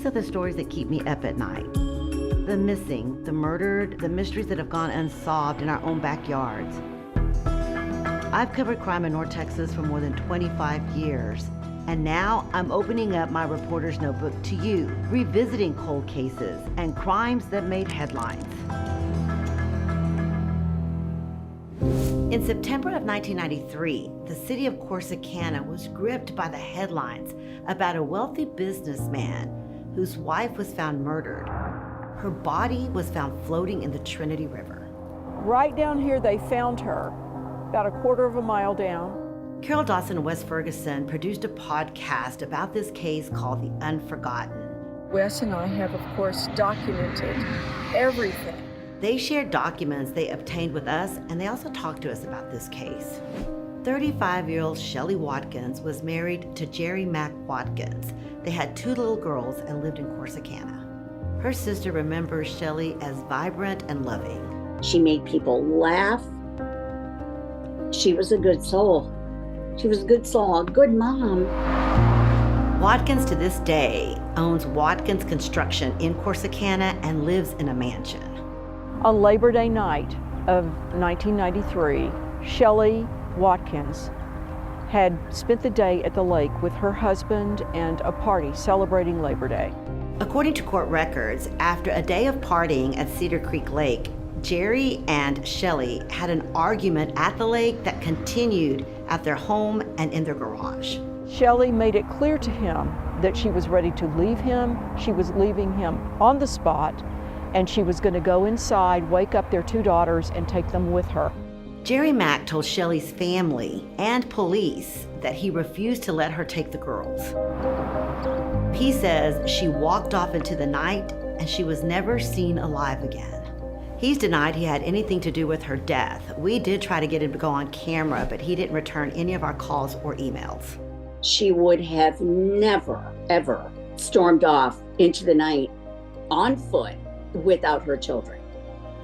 These are the stories that keep me up at night. The missing, the murdered, the mysteries that have gone unsolved in our own backyards. I've covered crime in North Texas for more than 25 years, and now I'm opening up my reporter's notebook to you, revisiting cold cases and crimes that made headlines. In September of 1993, the city of Corsicana was gripped by the headlines about a wealthy businessman whose wife was found murdered. Her body was found floating in the Trinity River. Right down here, they found her, about a quarter of a mile down. Carol Dawson and Wes Ferguson produced a podcast about this case called The Unforgotten. Wes and I have, of course, documented everything. They shared documents they obtained with us, and they also talked to us about this case. 35-year-old Shelley Watkins was married to Jerry Mack Watkins. They had 2 little girls and lived in Corsicana. Her sister remembers Shelley as vibrant and loving. She made people laugh. She was a good soul. She was a good soul, a good mom. Watkins to this day owns Watkins Construction in Corsicana and lives in a mansion. On Labor Day night of 1993, Shelley Watkins had spent the day at the lake with her husband and a party celebrating Labor Day. According to court records, after a day of partying at Cedar Creek Lake, Jerry and Shelley had an argument at the lake that continued at their home and in their garage. Shelley made it clear to him that she was ready to leave him. She was leaving him on the spot, and she was going to go inside, wake up their 2 daughters, and take them with her. Jerry Mack told Shelley's family and police that he refused to let her take the girls. He says she walked off into the night and she was never seen alive again. He's denied he had anything to do with her death. We did try to get him to go on camera, but he didn't return any of our calls or emails. She would have never, ever stormed off into the night on foot without her children.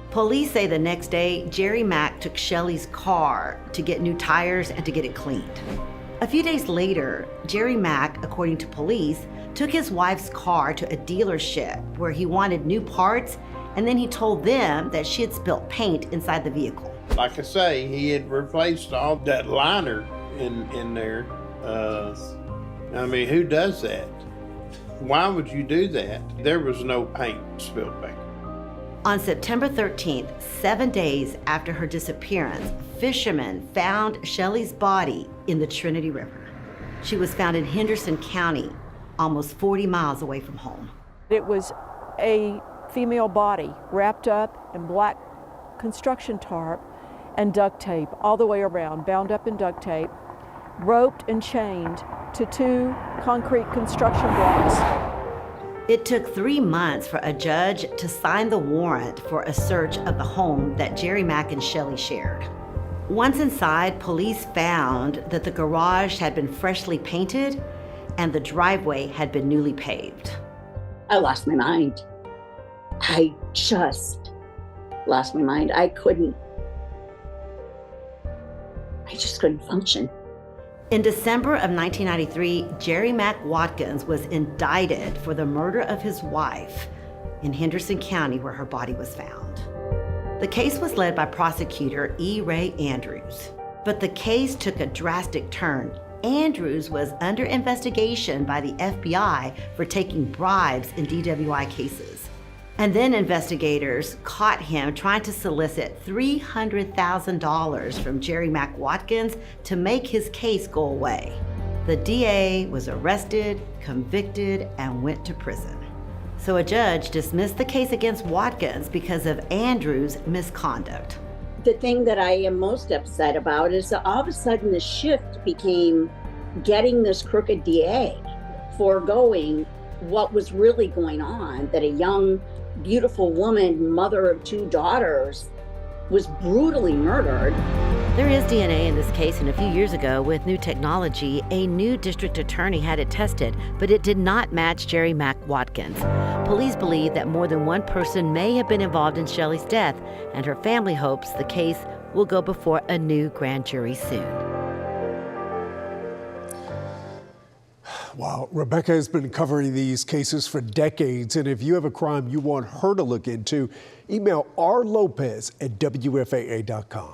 Police say the next day, Jerry Mack took Shelley's car to get new tires and to get it cleaned. A few days later, Jerry Mack, according to police, took his wife's car to a dealership where he wanted new parts, and then he told them that she had spilt paint inside the vehicle. Like I say, he had replaced all that liner in there. I mean, who does that? Why would you do that? There was no paint spilled back. On September 13th, 7 days after her disappearance, fishermen found Shelley's body in the Trinity River. She was found in Henderson County, almost 40 miles away from home. It was a female body wrapped up in black construction tarp and duct tape all the way around, bound up in duct tape, roped and chained to 2 concrete construction blocks. It took 3 months for a judge to sign the warrant for a search of the home that Jerry Mack and Shelley shared. Once inside, police found that the garage had been freshly painted and the driveway had been newly paved. I lost my mind. I just lost my mind. I just couldn't function. In December of 1993, Jerry Mack Watkins was indicted for the murder of his wife in Henderson County, where her body was found. The case was led by prosecutor E. Ray Andrews, but the case took a drastic turn. Andrews was under investigation by the FBI for taking bribes in DWI cases. And then investigators caught him trying to solicit $300,000 from Jerry Mack Watkins to make his case go away. The DA was arrested, convicted, and went to prison. So a judge dismissed the case against Watkins because of Andrews' misconduct. The thing that I am most upset about is that all of a sudden the shift became getting this crooked DA foregoing what was really going on, that a young, beautiful woman, mother of 2 daughters, was brutally murdered. There is DNA in this case, and a few years ago, with new technology, a new district attorney had it tested, but it did not match Jerry Mack Watkins. Police believe that more than one person may have been involved in Shelley's death, and her family hopes the case will go before a new grand jury soon. Wow, Rebecca has been covering these cases for decades, and if you have a crime you want her to look into, email rlopez@wfaa.com.